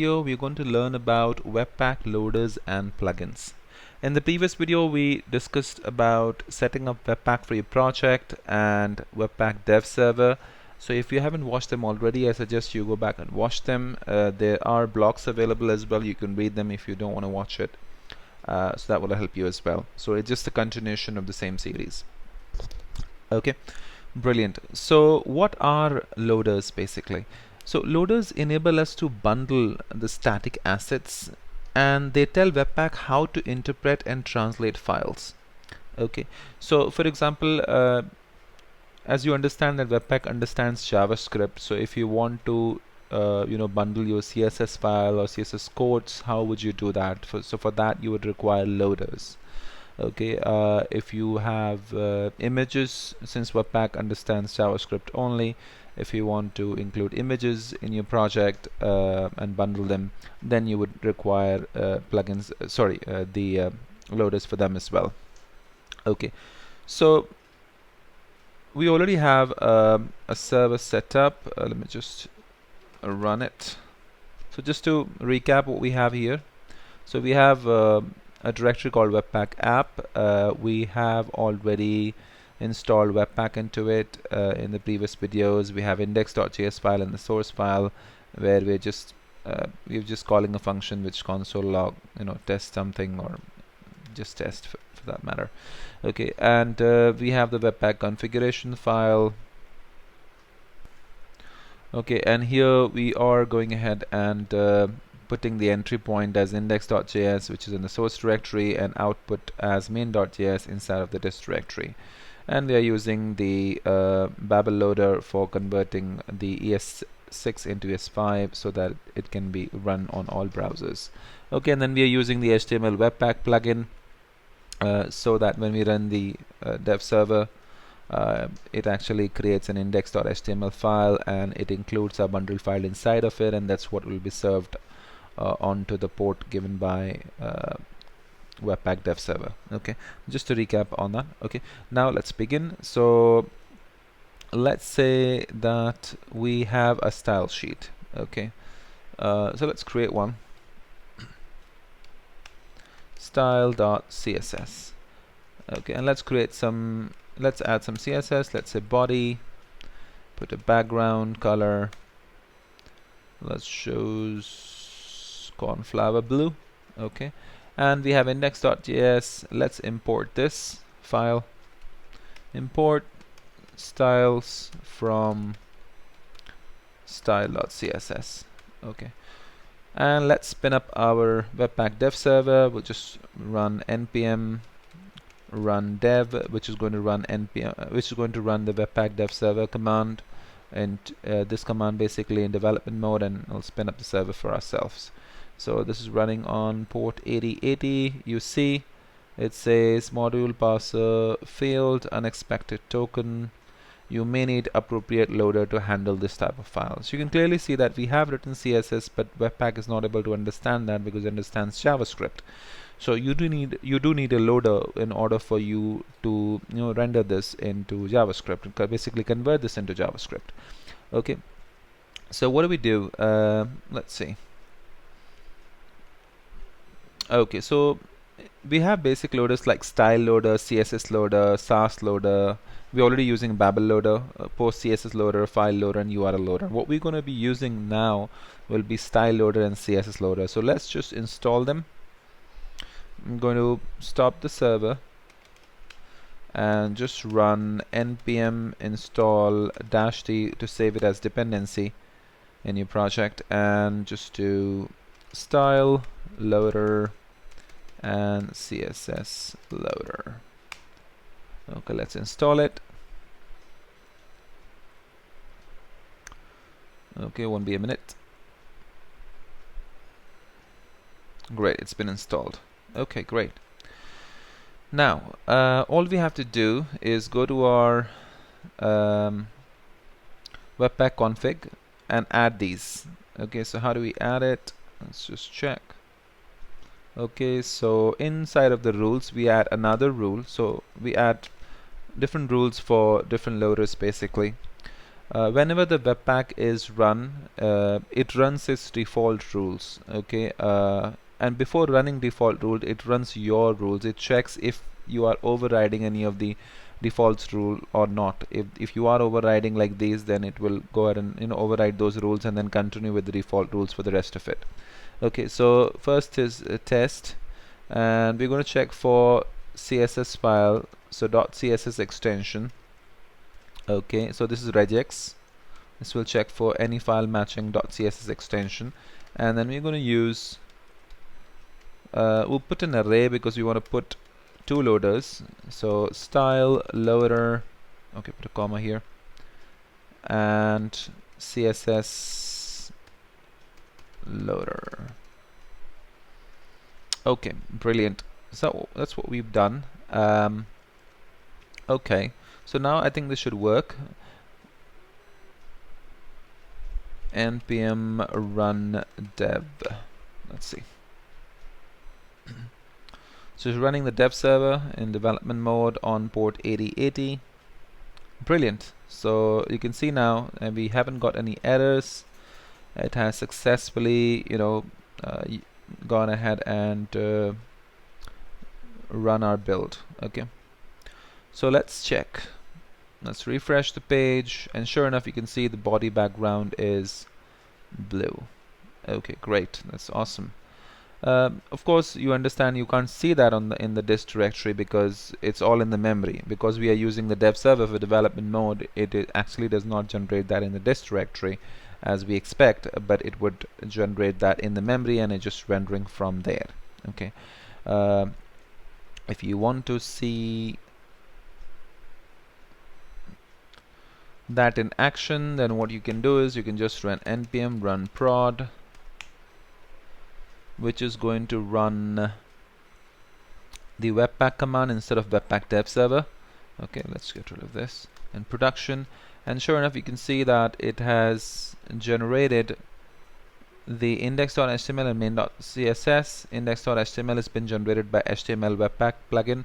video we're going to learn about Webpack loaders and plugins. In the previous video we discussed about setting up Webpack for your project and Webpack dev server. So if you haven't watched them already, I suggest you go back and watch them. There are blogs available as well. You can read them if you don't want to watch it. So that will help you as well. So it's just a continuation of the same series. Okay, brilliant. So what are loaders basically? So loaders enable us to bundle the static assets, and they tell Webpack how to interpret and translate files. Okay, so for example, as you understand that Webpack understands JavaScript, so if you want to bundle your CSS file or CSS codes, how would you do that? So for that you would require loaders. Okay, if you have images, since Webpack understands JavaScript only, if you want to include images in your project and bundle them, then you would require plugins, the loaders for them as well. Okay, so we already have a server set up. Let me just run it. So just to recap what we have here, so we have a directory called Webpack app. We have already installed Webpack into it. In the previous videos we have index.js file and the source file, where we're just calling a function which console log test something, or just test for that matter. Okay, and we have the Webpack configuration file. Okay, and here we are going ahead and putting the entry point as index.js, which is in the source directory, and output as main.js inside of the disk directory. And we are using the Babel loader for converting the ES6 into ES5 so that it can be run on all browsers. Okay, and then we are using the HTML Webpack plugin so that when we run the dev server, it actually creates an index.html file, and it includes a bundle file inside of it, and that's what will be served onto the port given by Webpack dev server. Okay, just to recap on that. Okay, now let's begin. So let's say that we have a style sheet. Okay, so let's create one. Style.css. Okay, and let's add some CSS. Let's say body, put a background color, let's choose cornflower blue. Okay, and we have index.js. Let's import this file. Import styles from style.css. Okay, and let's spin up our Webpack dev server. We'll just run npm run dev, which is going to run the Webpack dev server command, and this command basically in development mode, and it'll spin up the server for ourselves. So this is running on port 8080. You see it says module parser failed, unexpected token. You may need appropriate loader to handle this type of files. You can clearly see that we have written CSS, but Webpack is not able to understand that because it understands JavaScript. So you do need a loader in order for you to render this into JavaScript, and basically convert this into JavaScript. Okay, so what do we do? Let's see. Okay, so we have basic loaders like style loader, CSS loader, Sass loader. We're already using Babel loader, post CSS loader, file loader, and URL loader. What we're going to be using now will be style loader and CSS loader. So let's just install them. I'm going to stop the server and just run npm install -d to save it as dependency in your project, and just do style loader and CSS loader. Okay, let's install it. Okay, won't be a minute. Great, it's been installed. Okay, great. Now all we have to do is go to our Webpack config and add these. Okay, so how do we add it? Let's just check. Okay, so inside of the rules we add another rule. So we add different rules for different loaders basically. whenever the Webpack is run, it runs its default rules, okay, and before running default rules, it runs your rules. It checks if you are overriding any of the defaults rule or not. If you are overriding like these, then it will go ahead and override those rules and then continue with the default rules for the rest of it. Okay, so first is a test, and we're going to check for CSS file, so .css extension. Okay, so this is regex. This will check for any file matching .css extension, and then we're going to use we'll put an array because we want to put two loaders. So style loader, okay, put a comma here, and CSS loader. Okay, brilliant. So that's what we've done. Okay, so now I think this should work. npm run dev. Let's see. So it's running the dev server in development mode on port 8080. Brilliant. So you can see now we haven't got any errors. It has successfully, gone ahead and run our build. Okay. So let's check. Let's refresh the page, and sure enough, you can see the body background is blue. Okay, great. That's awesome. Of course, you understand you can't see that in the disk directory because it's all in the memory. Because we are using the dev server for development mode, it actually does not generate that in the disk directory as we expect, but it would generate that in the memory, and it's just rendering from there. Okay. If you want to see that in action, then what you can do is you can just run npm run prod, which is going to run the Webpack command instead of Webpack dev server. Okay, let's get rid of this in production, and sure enough, you can see that it has generated the index.html and main.css. Index.html has been generated by HTML Webpack plugin,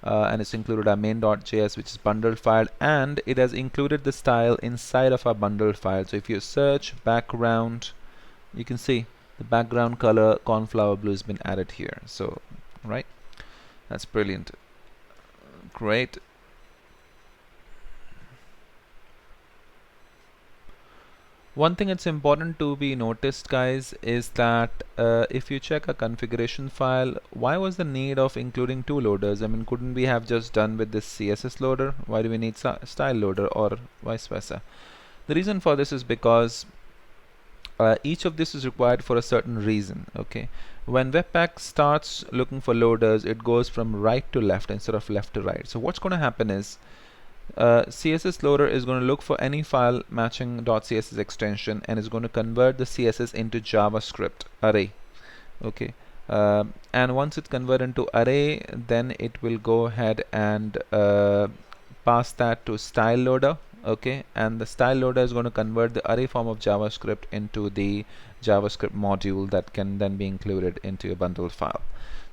and it's included our main.js, which is bundled file, and it has included the style inside of our bundled file. So if you search background, you can see the background color cornflower blue has been added here. So right, that's brilliant. Great. One thing that's important to be noticed, guys, is that if you check a configuration file, why was the need of including two loaders? I mean, couldn't we have just done with this CSS loader? Why do we need style loader, or vice versa? The reason for this is because each of this is required for a certain reason. Okay, when Webpack starts looking for loaders, it goes from right to left instead of left to right. So what's going to happen is CSS Loader is going to look for any file matching .css extension and is going to convert the CSS into JavaScript array. Okay, and once it converts into array, then it will go ahead and pass that to style loader. Okay, and the style loader is going to convert the array form of JavaScript into the JavaScript module that can then be included into your bundled file.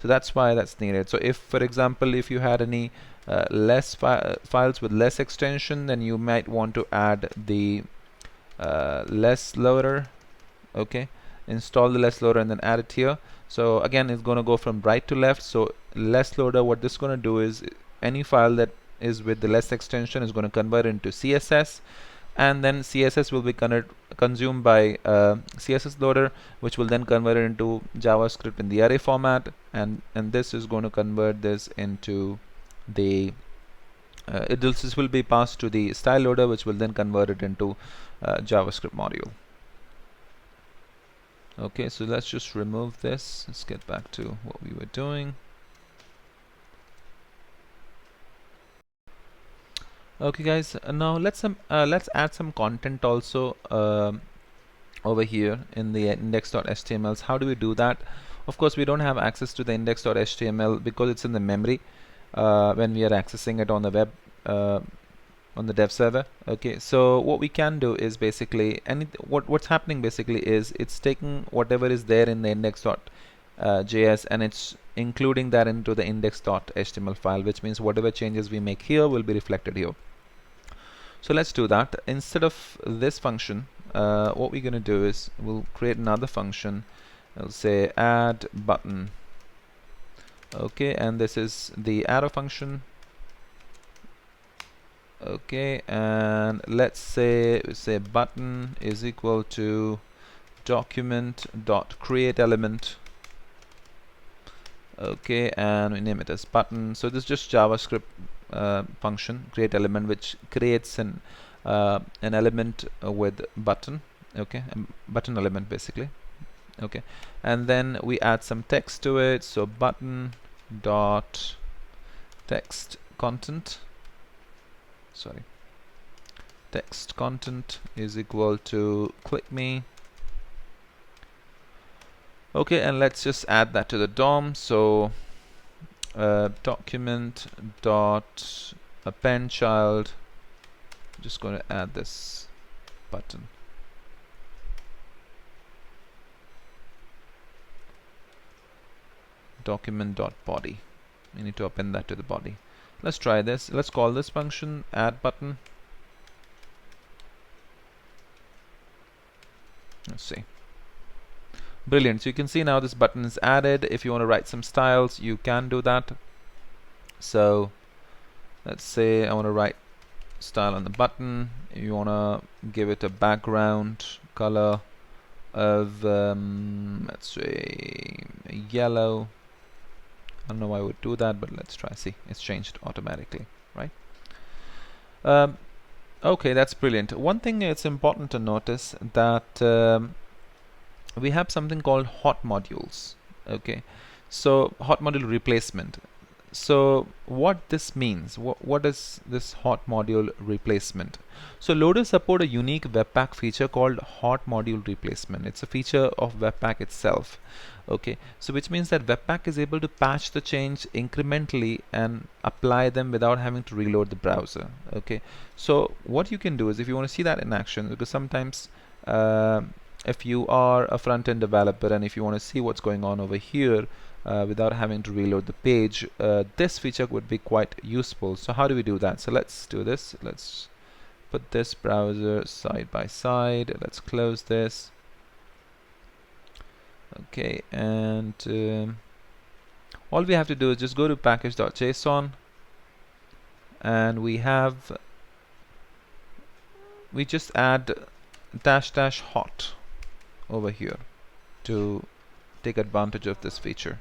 So that's why that's needed. So if, for example, if you had any files with less extension, then you might want to add the less loader. Okay, install the less loader and then add it here. So again, it's going to go from right to left. So less loader, what this is going to do is any file that is with the less extension is going to convert into CSS, and then CSS will be consumed by CSS loader, which will then convert it into JavaScript in the array format, and this is going to convert this into the this will be passed to the style loader, which will then convert it into JavaScript module. Okay, so let's just remove this. Let's get back to what we were doing. Okay, guys, now let's add some content also over here in the index.htmls. How do we do that? Of course, we don't have access to the index.html because it's in the memory when we are accessing it on the web on the dev server. Okay, so what we can do is basically what's happening basically is it's taking whatever is there in the index.js and it's including that into the index.html file, which means whatever changes we make here will be reflected here. So let's do that. Instead of this function, what we're going to do is we'll create another function. I'll say add button. Okay, and this is the arrow function. Okay, and let's say button is equal to document dot create element. Okay, and we name it as button. So this is just JavaScript function create element, which creates an element with button. Okay, a button element basically. Okay, and then we add some text to it. So button dot text content. Sorry, text content is equal to click me. Okay, and let's just add that to the DOM. So document dot append child. I'm just going to add this button. Document dot body. We need to append that to the body. Let's try this. Let's call this function add button. Let's see. Brilliant. So you can see now this button is added. If you want to write some styles, you can do that. So let's say I want to write style on the button. You want to give it a background color of let's say yellow. I don't know why I would do that, but let's try. See, it's changed automatically, right? Okay, that's brilliant. One thing it's important to notice that we have something called hot modules. Okay, so hot module replacement. So what this means, what is this hot module replacement? So loaders support a unique Webpack feature called hot module replacement. It's a feature of Webpack itself. Okay, so which means that Webpack is able to patch the change incrementally and apply them without having to reload the browser. Okay, so what you can do is, if you want to see that in action, because sometimes if you are a front-end developer and if you want to see what's going on over here without having to reload the page, this feature would be quite useful. So how do we do that? So let's do this. Let's put this browser side by side. Let's close this. Okay, and all we have to do is just go to package.json, and we just add -- hot over here to take advantage of this feature.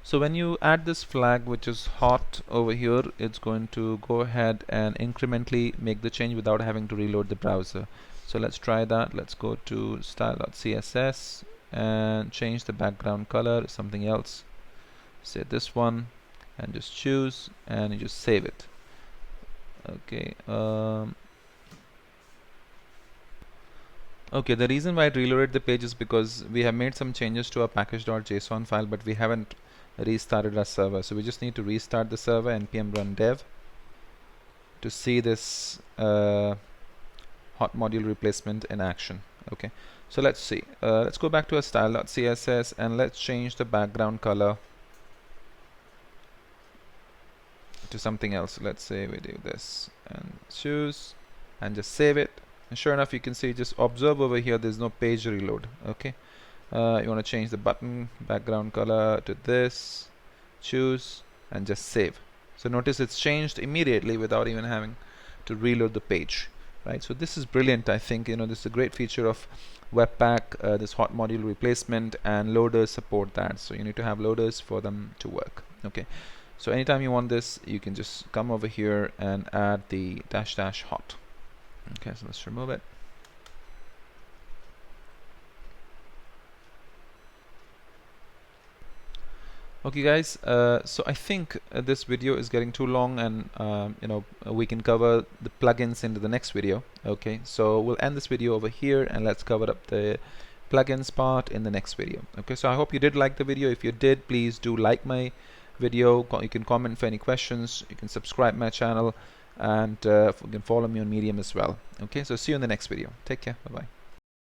So when you add this flag, which is hot over here, it's going to go ahead and incrementally make the change without having to reload the browser. So let's try that. Let's go to style.css and change the background color to something else. Say this one, and just choose, and you just save it. Okay. Okay, the reason why it reloaded the page is because we have made some changes to our package.json file, but we haven't restarted our server. So we just need to restart the server, npm run dev, to see this hot module replacement in action. Okay, so let's see. Let's go back to our style.css and let's change the background color to something else. Let's say we do this and choose and just save it. And sure enough, you can see, just observe over here, there's no page reload. Okay, you want to change the button background color to this, choose, and just save. So notice it's changed immediately without even having to reload the page, right? So this is brilliant. I think, you know, this is a great feature of Webpack, this hot module replacement, and loaders support that. So you need to have loaders for them to work. Okay, so anytime you want this, you can just come over here and add the -- hot. Okay, so let's remove it. Okay guys, so I think this video is getting too long, and you know, we can cover the plugins into the next video. Okay, so we'll end this video over here and let's cover up the plugins part in the next video. Okay, so I hope you did like the video. If you did, please do like my video. You can comment for any questions, you can subscribe my channel, and you can follow me on Medium as well. Okay, so see you in the next video. Take care. Bye bye.